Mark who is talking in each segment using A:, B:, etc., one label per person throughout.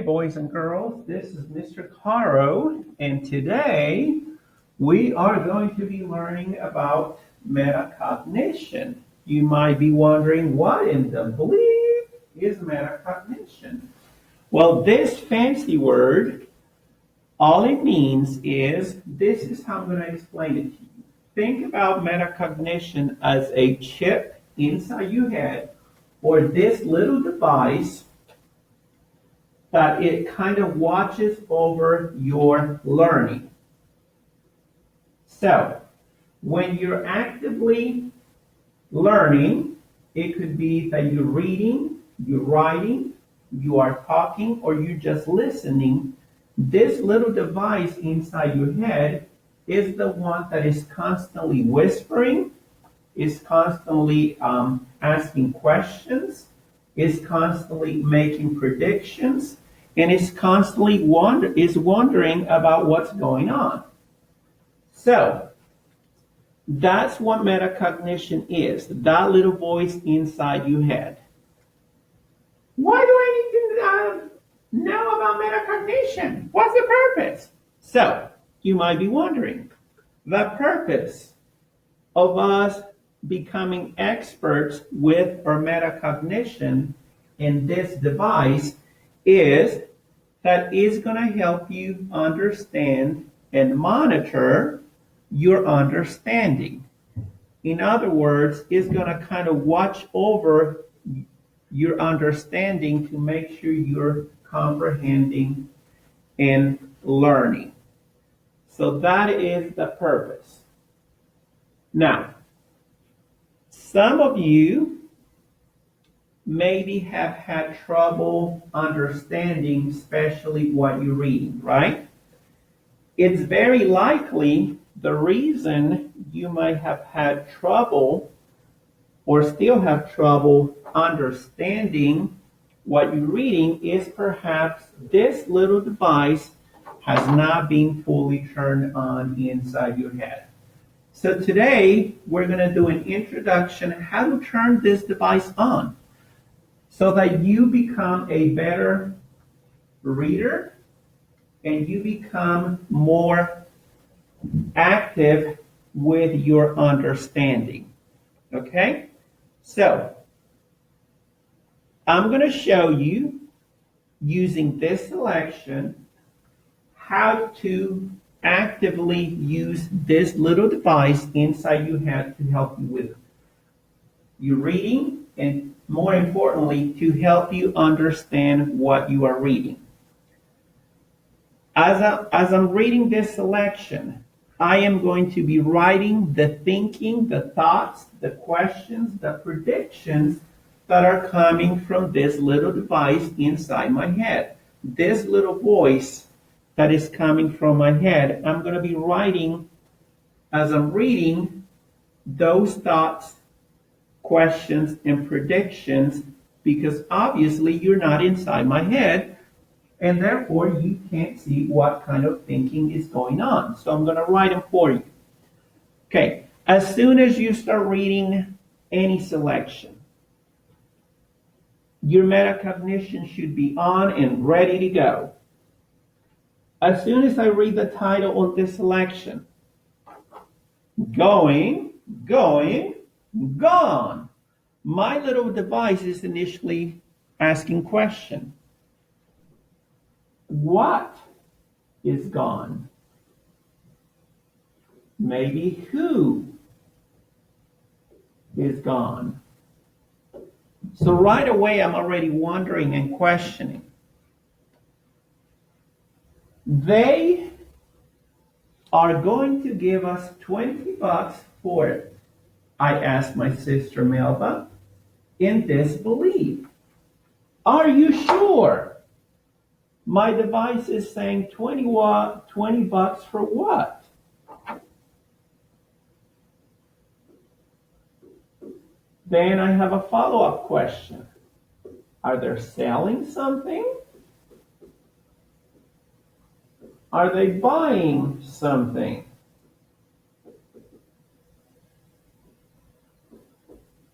A: boys and girls, this is Mr. Caro, and today we are going to be learning about metacognition. You might be wondering, what in the bleep is metacognition? Well, this fancy word, all it means is, this is how I'm going to explain it to you. Think about metacognition as a chip inside your head, or this little device that it kind of watches over your learning. So, when you're actively learning, it could be that you're reading, you're writing, you are talking, or you're just listening. This little device inside your head is the one that is constantly whispering, is constantly asking questions, is constantly making predictions, and is constantly wondering about what's going on. So, that's what metacognition is, that little voice inside your head. Why do I need to know about metacognition? What's the purpose? So, you might be wondering, the purpose of us becoming experts with our metacognition in this device is that it's going to help you understand and monitor your understanding. In other words, it's going to kind of watch over your understanding to make sure you're comprehending and learning. So that is the purpose. Now, some of you maybe have had trouble understanding, especially what you're reading, right? It's very likely the reason you might have had trouble or still have trouble understanding what you're reading is perhaps this little device has not been fully turned on inside your head. So today we're going to do an introduction how to turn this device on so that you become a better reader and you become more active with your understanding. Okay? So, I'm going to show you, using this selection, how to actively use this little device inside your head to help you with your reading and, more importantly, to help you understand what you are reading. As I'm reading this selection, I am going to be writing the thinking, the thoughts, the questions, the predictions that are coming from this little device inside my head. This little voice that is coming from my head, I'm going to be writing as I'm reading those thoughts, questions, and predictions, because obviously you're not inside my head, and therefore you can't see what kind of thinking is going on. So I'm going to write them for you. Okay, as soon as you start reading any selection, your metacognition should be on and ready to go. As soon as I read the title of this selection, going, gone. My little device is initially asking question. What is gone? Maybe who is gone? So right away I'm already wondering and questioning. They are going to give us $20 for it, I asked my sister Melba, in disbelief. Are you sure? My device is saying 20 bucks for what? Then I have a follow-up question. Are they selling something? Are they buying something?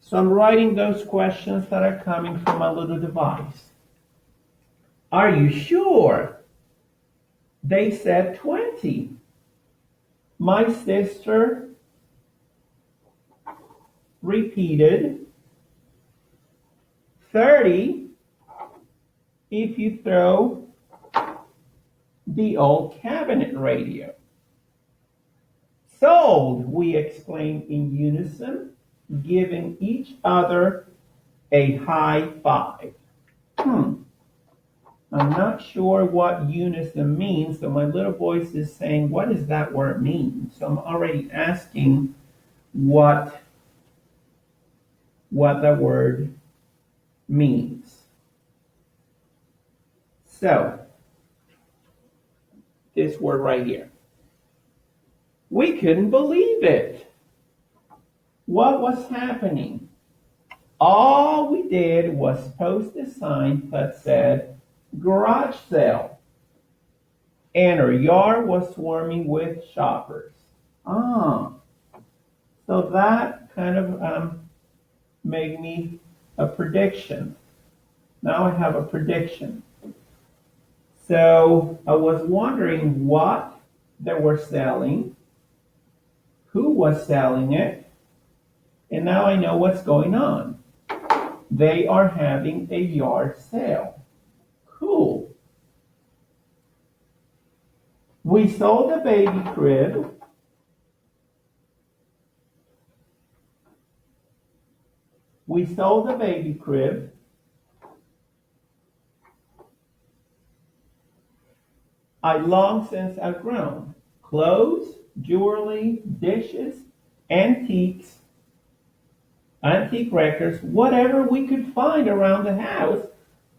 A: So I'm writing those questions that are coming from my little device. Are you sure? They said 20. My sister repeated 30 if you throw the old cabinet radio. Sold, we exclaimed in unison, giving each other a high five. I'm not sure what unison means, so my little voice is saying, what does that word mean? So I'm already asking what the word means. So, this word right here. We couldn't believe it. What was happening? All we did was post a sign that said garage sale, and our yard was swarming with shoppers. So that kind of made me a prediction. Now I have a prediction. So I was wondering what they were selling, who was selling it, and now I know what's going on. They are having a yard sale. Cool. We sold a baby crib. We sold a baby crib. I long since outgrown. Clothes, jewelry, dishes, antiques, antique records, whatever we could find around the house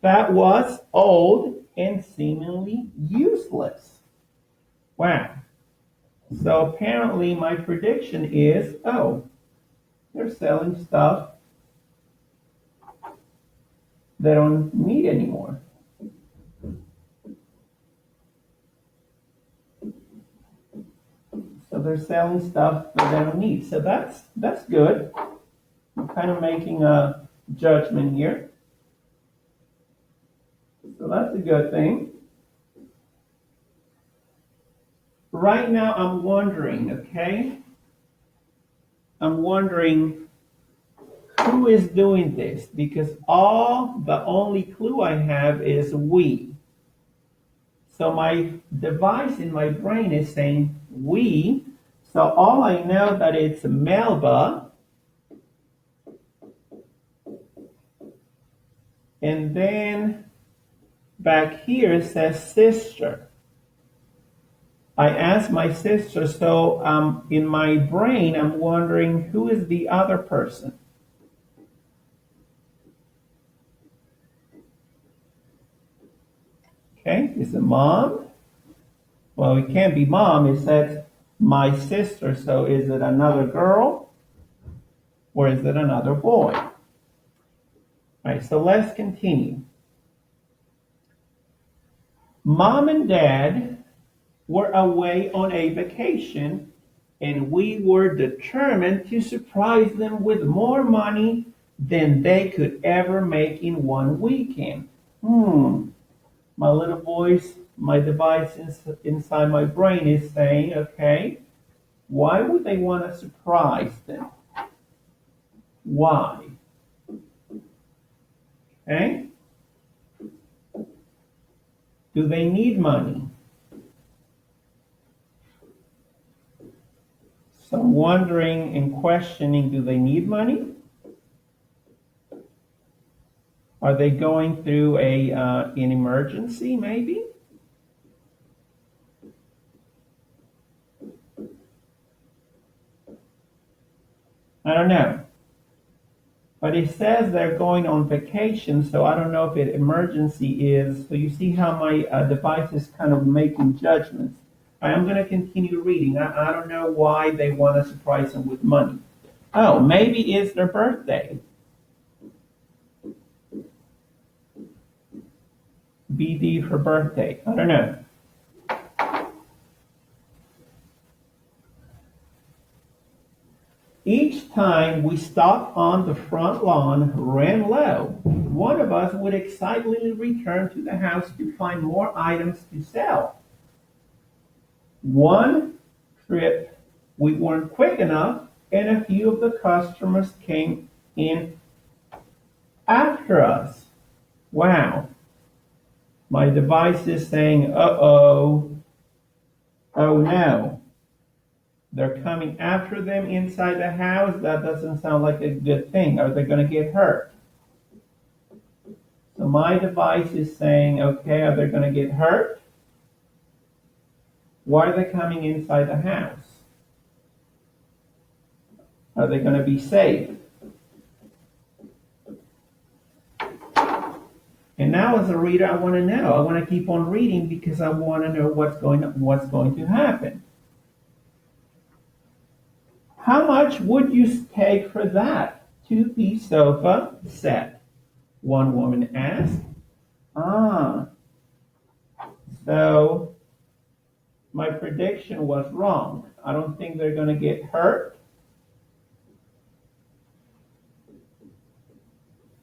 A: that was old and seemingly useless. Wow. So apparently my prediction is, they're selling stuff they don't need anymore. So they're selling stuff that they don't need. So that's good. I'm kind of making a judgment here. So that's a good thing. Right now I'm wondering, okay? I'm wondering who is doing this, because the only clue I have is we. So my device in my brain is saying we. So all I know that it's Melba. And then back here it says sister. I asked my sister, so in my brain I'm wondering who is the other person. Okay, is it mom? Well, it can't be mom. It says my sister. So is it another girl or is it another boy? All right, so let's continue. Mom and dad were away on a vacation, and we were determined to surprise them with more money than they could ever make in one weekend. My little voice, my device inside my brain is saying, okay, why would they want to surprise them? Why? Okay? Do they need money? So I'm wondering and questioning, do they need money? Are they going through an emergency, maybe? I don't know. But it says they're going on vacation, so I don't know if it emergency is. So you see how my device is kind of making judgments. I'm going to continue reading. I don't know why they want to surprise them with money. Oh, maybe it's their birthday. BD for birthday. I don't know. Each time we stopped on the front lawn, ran low, one of us would excitedly return to the house to find more items to sell. One trip, we weren't quick enough, and a few of the customers came in after us. Wow. My device is saying, uh-oh, oh no. They're coming after them inside the house. That doesn't sound like a good thing. Are they going to get hurt? So my device is saying, okay, are they going to get hurt? Why are they coming inside the house? Are they going to be safe? And now as a reader, I want to know. I want to keep on reading because I want to know what's going to happen. How much would you take for that two-piece sofa set? One woman asked. Ah, so my prediction was wrong. I don't think they're going to get hurt.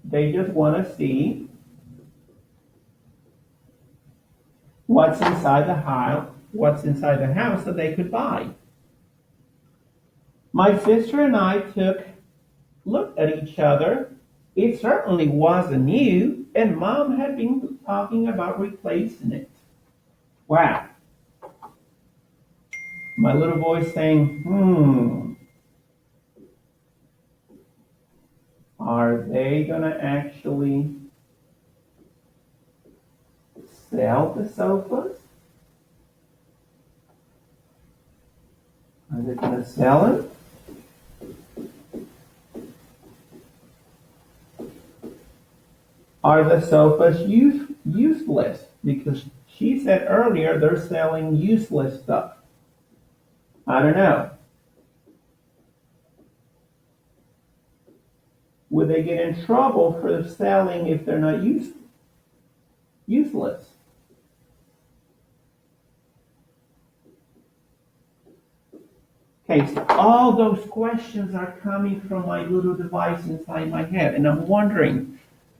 A: They just want to see what's inside the house that they could buy. My sister and I looked at each other. It certainly wasn't new, and Mom had been talking about replacing it. Wow. My little voice saying, are they going to actually sell the sofas? Are they going to sell it? Are the sofas useless? Because she said earlier they're selling useless stuff. I don't know. Would they get in trouble for selling if they're not useless? Okay, so all those questions are coming from my little device inside my head, and I'm wondering,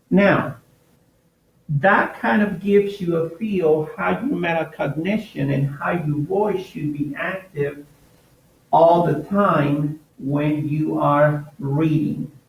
A: now, that kind of gives you a feel how your metacognition and how your voice should be active all the time when you are reading.